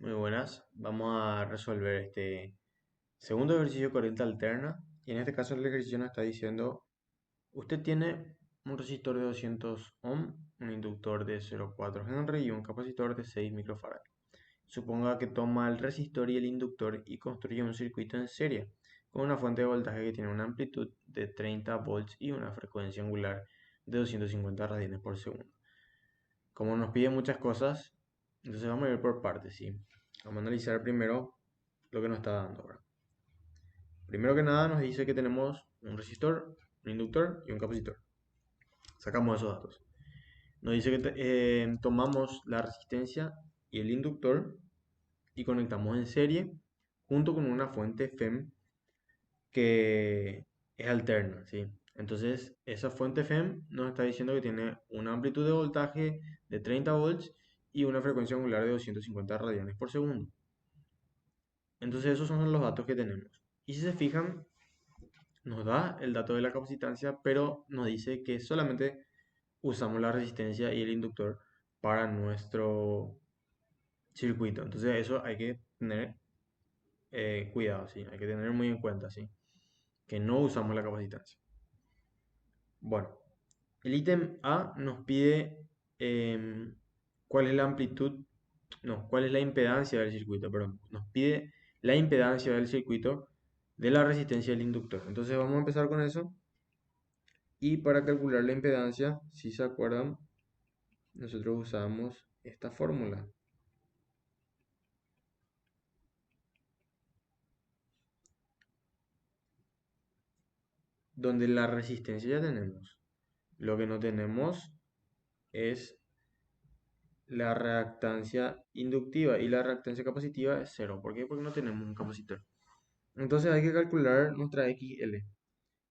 Muy buenas. Vamos a resolver este segundo ejercicio de corriente alterna. Y en este caso el ejercicio nos está diciendo, usted tiene un resistor de 200 ohm, un inductor de 0,4 Henry y un capacitor de 6 microfarad. Suponga que toma el resistor y el inductor y construye un circuito en serie con una fuente de voltaje que tiene una amplitud de 30 volts y una frecuencia angular de 250 radianes por segundo. Como nos pide muchas cosas, entonces vamos a ir por partes, ¿sí? Vamos a analizar primero lo que nos está dando ahora. Primero que nada nos dice que tenemos un resistor, un inductor y un capacitor. Sacamos esos datos. Nos dice que tomamos la resistencia y el inductor y conectamos en serie junto con una fuente FEM que es alterna, ¿sí? Entonces, esa fuente FEM nos está diciendo que tiene una amplitud de voltaje de 30 volts y una frecuencia angular de 250 radianes por segundo. Entonces, esos son los datos que tenemos. Y si se fijan, nos da el dato de la capacitancia, pero nos dice que solamente usamos la resistencia y el inductor para nuestro circuito. Entonces, eso hay que tener cuidado, ¿sí? Hay que tener muy en cuenta, ¿sí? Que no usamos la capacitancia. Bueno, el ítem A nos pide cuál es la amplitud, no, cuál es la impedancia del circuito, perdón. Nos pide la impedancia del circuito de la resistencia del inductor. Entonces vamos a empezar con eso. Y para calcular la impedancia, si se acuerdan, nosotros usamos esta fórmula, donde la resistencia ya tenemos. Lo que no tenemos es la reactancia inductiva y la reactancia capacitiva es cero. ¿Por qué? Porque no tenemos un capacitor. Entonces hay que calcular nuestra XL.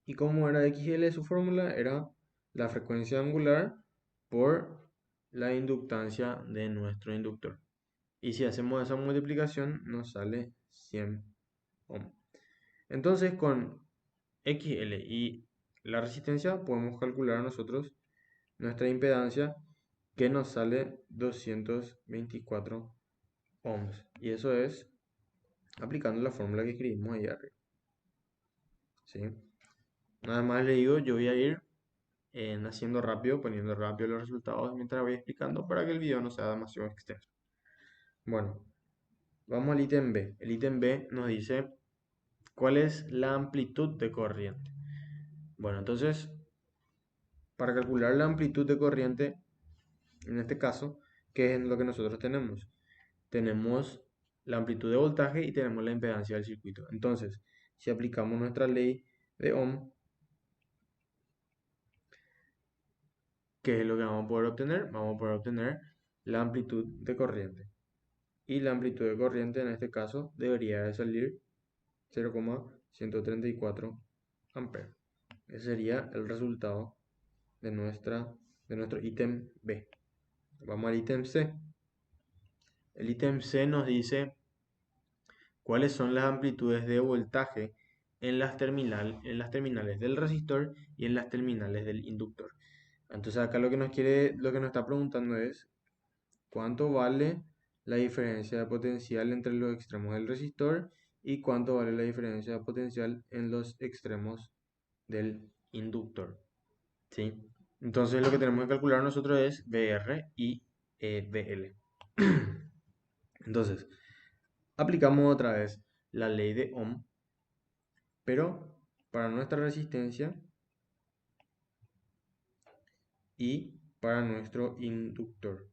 ¿Y cómo era XL? Su fórmula era la frecuencia angular por la inductancia de nuestro inductor. Y si hacemos esa multiplicación nos sale 100 ohm. Entonces con XL y la resistencia podemos calcular nosotros nuestra impedancia, que nos sale 224 ohms. Y eso es aplicando la fórmula que escribimos ahí arriba. ¿Sí? Nada más le digo, yo voy a ir haciendo rápido, poniendo rápido los resultados mientras voy explicando para que el video no sea demasiado extenso. Bueno, vamos al ítem B. El ítem B nos dice cuál es la amplitud de corriente. Bueno, entonces, para calcular la amplitud de corriente, en este caso, ¿qué es lo que nosotros tenemos? Tenemos la amplitud de voltaje y tenemos la impedancia del circuito. Entonces, si aplicamos nuestra ley de Ohm, ¿qué es lo que vamos a poder obtener? Vamos a poder obtener la amplitud de corriente. Y la amplitud de corriente en este caso debería de salir 0,134 amperes. Ese sería el resultado de nuestro ítem B. Vamos al ítem C. El ítem C nos dice cuáles son las amplitudes de voltaje en las terminales del resistor y en las terminales del inductor. Entonces acá lo que nos está preguntando es cuánto vale la diferencia de potencial entre los extremos del resistor y cuánto vale la diferencia de potencial en los extremos del inductor. ¿Sí? Entonces lo que tenemos que calcular nosotros es VR y VL. Entonces, aplicamos otra vez la ley de Ohm, pero para nuestra resistencia y para nuestro inductor,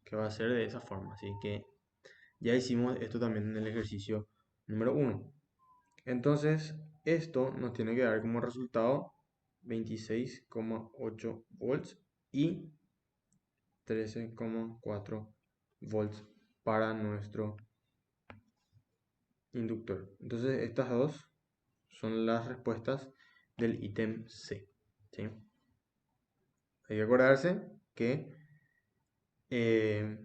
que va a ser de esa forma. Así que ya hicimos esto también en el ejercicio número 1. Entonces, esto nos tiene que dar como resultado 26,8 volts y 13,4 volts para nuestro inductor. Entonces, estas dos son las respuestas del ítem C. ¿Sí? Hay que acordarse que eh,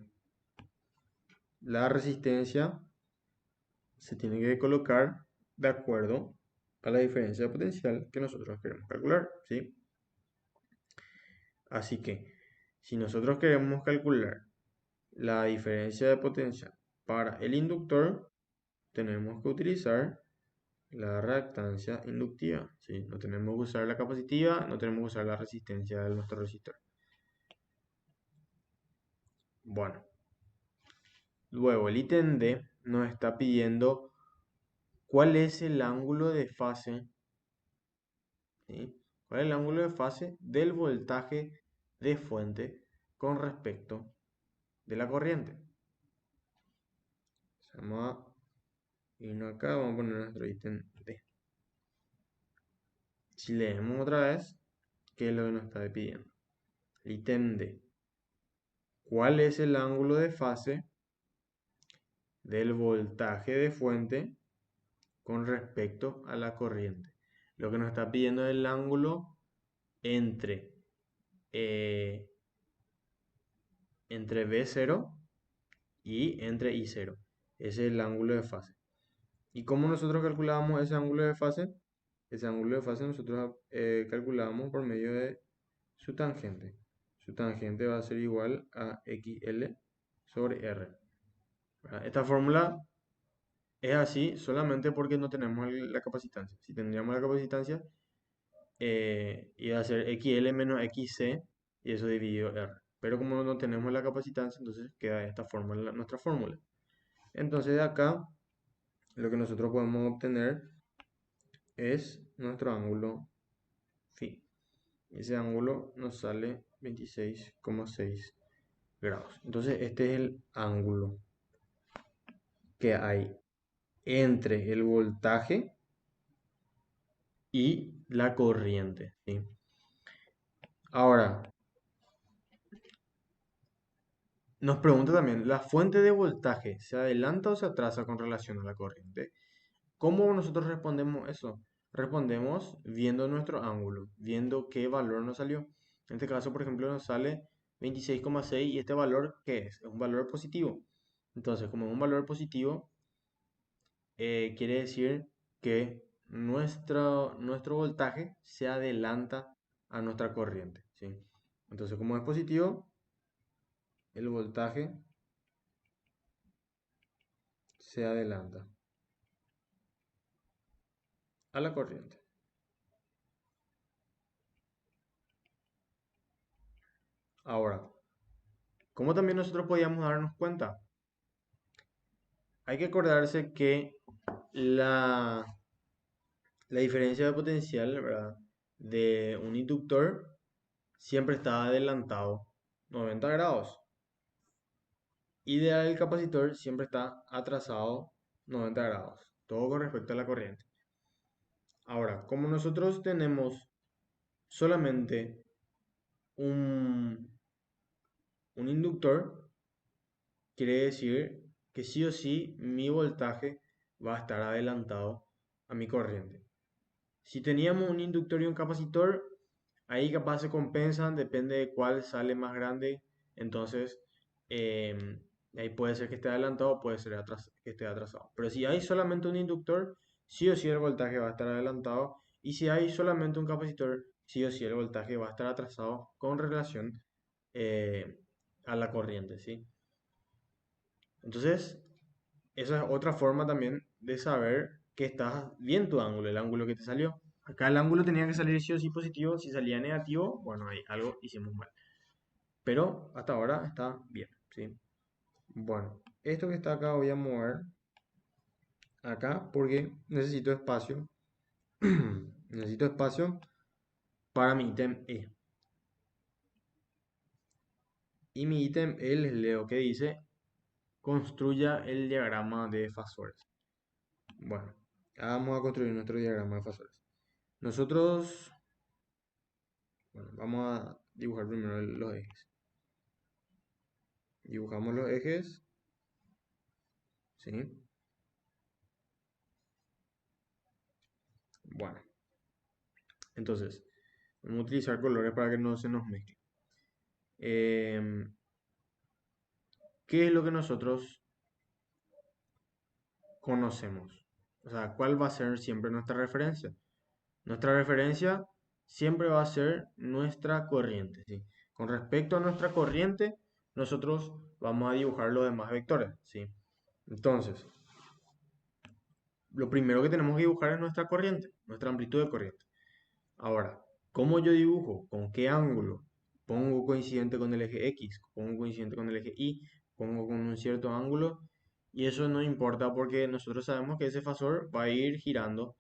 la resistencia se tiene que colocar de acuerdo a la diferencia de potencial que nosotros queremos calcular, ¿sí? Así que, si nosotros queremos calcular la diferencia de potencial para el inductor, tenemos que utilizar la reactancia inductiva, ¿sí? No tenemos que usar la capacitiva, no tenemos que usar la resistencia de nuestro resistor. Bueno, luego el ítem D nos está pidiendo cuál es el ángulo de fase, ¿sí? ¿Cuál es el ángulo de fase del voltaje de fuente con respecto de la corriente? Vamos a irnos acá, vamos a poner nuestro ítem D. Si leemos otra vez, ¿qué es lo que nos está pidiendo? Ítem D. ¿Cuál es el ángulo de fase del voltaje de fuente con respecto a la corriente? Lo que nos está pidiendo es el ángulo entre, eh, entre B0 y entre I0. Ese es el ángulo de fase. ¿Y cómo nosotros calculamos ese ángulo de fase? Ese ángulo de fase nosotros calculamos por medio de su tangente. Su tangente va a ser igual a XL sobre R. Esta fórmula es así solamente porque no tenemos la capacitancia. Si tendríamos la capacitancia, iba a ser XL menos XC y eso dividido R. Pero como no tenemos la capacitancia, entonces queda de esta forma nuestra fórmula. Entonces de acá, lo que nosotros podemos obtener es nuestro ángulo phi. Ese ángulo nos sale 26,6 grados. Entonces este es el ángulo que hay entre el voltaje y la corriente, ¿sí? Ahora, nos pregunta también, ¿la fuente de voltaje se adelanta o se atrasa con relación a la corriente? ¿Cómo nosotros respondemos eso? Respondemos viendo nuestro ángulo, viendo qué valor nos salió. En este caso, por ejemplo, nos sale 26,6 y este valor, ¿qué es? Es un valor positivo. Entonces, como es un valor positivo, quiere decir que nuestro voltaje se adelanta a nuestra corriente, ¿sí? Entonces, como es positivo, el voltaje se adelanta a la corriente. Ahora, ¿cómo también nosotros podíamos darnos cuenta? Hay que acordarse que la, la diferencia de potencial, ¿verdad?, de un inductor siempre está adelantado 90 grados. Y del capacitor siempre está atrasado 90 grados. Todo con respecto a la corriente. Ahora, como nosotros tenemos solamente un, un inductor, quiere decir que sí o sí mi voltaje va a estar adelantado a mi corriente. Si teníamos un inductor y un capacitor, ahí capaz se compensan, depende de cuál sale más grande. Entonces, ahí puede ser que esté adelantado o puede ser que esté atrasado. Pero si hay solamente un inductor, sí o sí el voltaje va a estar adelantado. Y si hay solamente un capacitor, sí o sí el voltaje va a estar atrasado con relación eh, a la corriente, ¿sí? Entonces, esa es otra forma también de saber que está bien tu ángulo, el ángulo que te salió. Acá el ángulo tenía que salir sí o sí positivo. Si salía negativo, bueno, ahí algo hicimos mal. Pero hasta ahora está bien, ¿sí? Bueno, esto que está acá voy a mover acá porque necesito espacio. Necesito espacio para mi ítem E. Y mi ítem E les leo que dice, construya el diagrama de fasores. Bueno, vamos a construir nuestro diagrama de fasores. Nosotros, bueno, vamos a dibujar primero los ejes. Dibujamos los ejes, ¿sí? Bueno, entonces, vamos a utilizar colores para que no se nos mezcle. ¿Qué es lo que nosotros conocemos? O sea, ¿cuál va a ser siempre nuestra referencia? Nuestra referencia siempre va a ser nuestra corriente, ¿sí? Con respecto a nuestra corriente, nosotros vamos a dibujar los demás vectores, ¿sí? Entonces, lo primero que tenemos que dibujar es nuestra corriente, nuestra amplitud de corriente. Ahora, ¿cómo yo dibujo? ¿Con qué ángulo? Pongo coincidente con el eje X, pongo coincidente con el eje Y, pongo con un cierto ángulo, y eso no importa porque nosotros sabemos que ese fasor va a ir girando,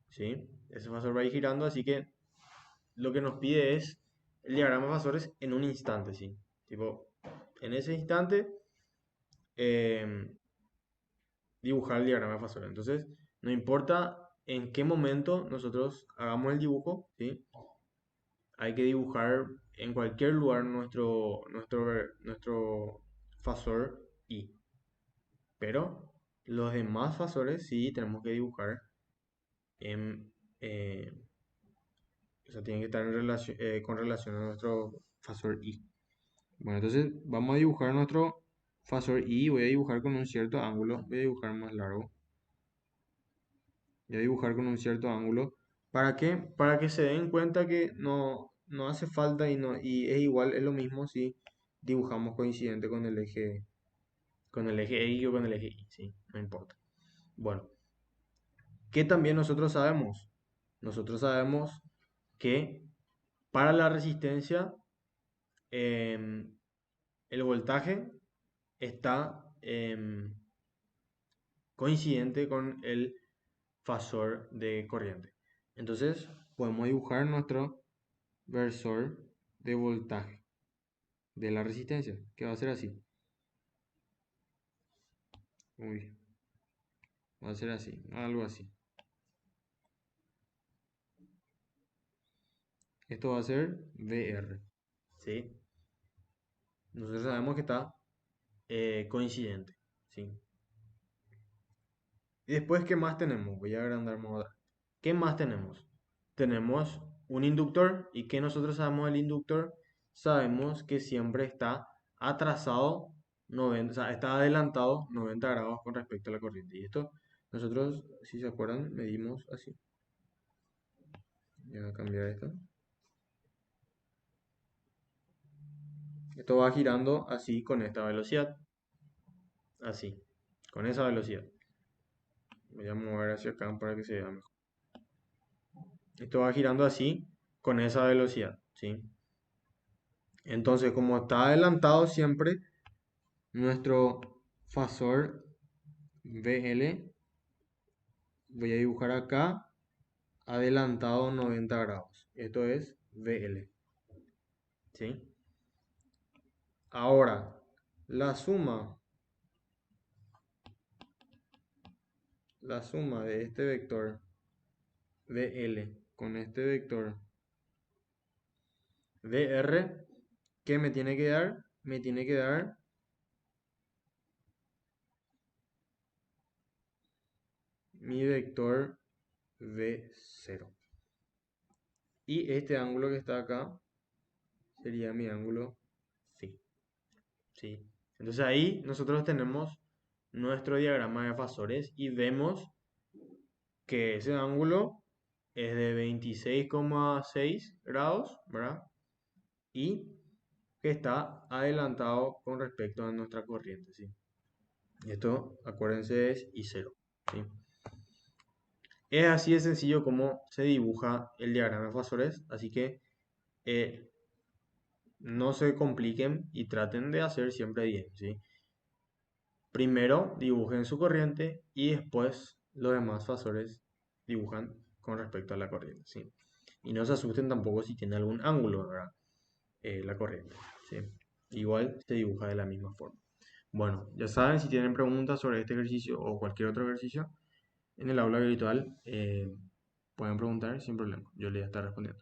¿sí? Ese fasor va a ir girando, así que lo que nos pide es el diagrama de fasores en un instante, ¿sí? Tipo, en ese instante, em, dibujar el diagrama de fasores. Entonces, no importa en qué momento nosotros hagamos el dibujo, ¿sí? Hay que dibujar en cualquier lugar nuestro fasor y. Pero los demás fasores sí tenemos que dibujar en, eh, o sea, tienen que estar con relación a nuestro fasor y. Bueno, entonces vamos a dibujar nuestro fasor y voy a dibujar con un cierto ángulo. Voy a dibujar más largo. Voy a dibujar con un cierto ángulo. ¿Para qué? Para que se den cuenta que no hace falta y es igual, es lo mismo si dibujamos coincidente con el eje X o con el eje Y, ¿sí? No importa. Bueno, ¿qué también nosotros sabemos? Nosotros sabemos que para la resistencia em, el voltaje está coincidente con el fasor de corriente. Entonces, podemos dibujar nuestro versor de voltaje de la resistencia, que va a ser así. Uy, va a ser así, algo así. Esto va a ser VR, ¿sí? Nosotros sabemos que está coincidente, ¿sí? Y después, ¿qué más tenemos? Voy a agrandar más. ¿Qué más tenemos? Tenemos un inductor. ¿Y qué nosotros sabemos del inductor? Sabemos que siempre está atrasado 90, o sea, está adelantado 90 grados con respecto a la corriente. Y esto nosotros, si se acuerdan, medimos así. Voy a cambiar esto. Esto va girando así con esta velocidad. Así, con esa velocidad. Voy a mover hacia acá para que se vea mejor. Esto va girando así con esa velocidad, ¿sí? Entonces, como está adelantado siempre, nuestro fasor VL, voy a dibujar acá adelantado 90 grados. Esto es VL, ¿sí? Ahora, la suma, la suma de este vector VL con este vector VR, ¿qué me tiene que dar? Me tiene que dar mi vector V0. Y este ángulo que está acá sería mi ángulo phi, ¿sí? Entonces ahí nosotros tenemos nuestro diagrama de fasores y vemos que ese ángulo es de 26,6 grados, ¿verdad? Y que está adelantado con respecto a nuestra corriente, ¿sí? Y esto, acuérdense, es I0, ¿sí? Es así de sencillo como se dibuja el diagrama de fasores, así que eh, no se compliquen y traten de hacer siempre bien, ¿sí? Primero dibujen su corriente y después los demás fasores dibujan con respecto a la corriente, ¿sí? Y no se asusten tampoco si tiene algún ángulo, ¿verdad? La corriente, ¿sí? Igual se dibuja de la misma forma. Bueno, ya saben, si tienen preguntas sobre este ejercicio o cualquier otro ejercicio, en el aula virtual pueden preguntar sin problema. Yo les voy a estar respondiendo.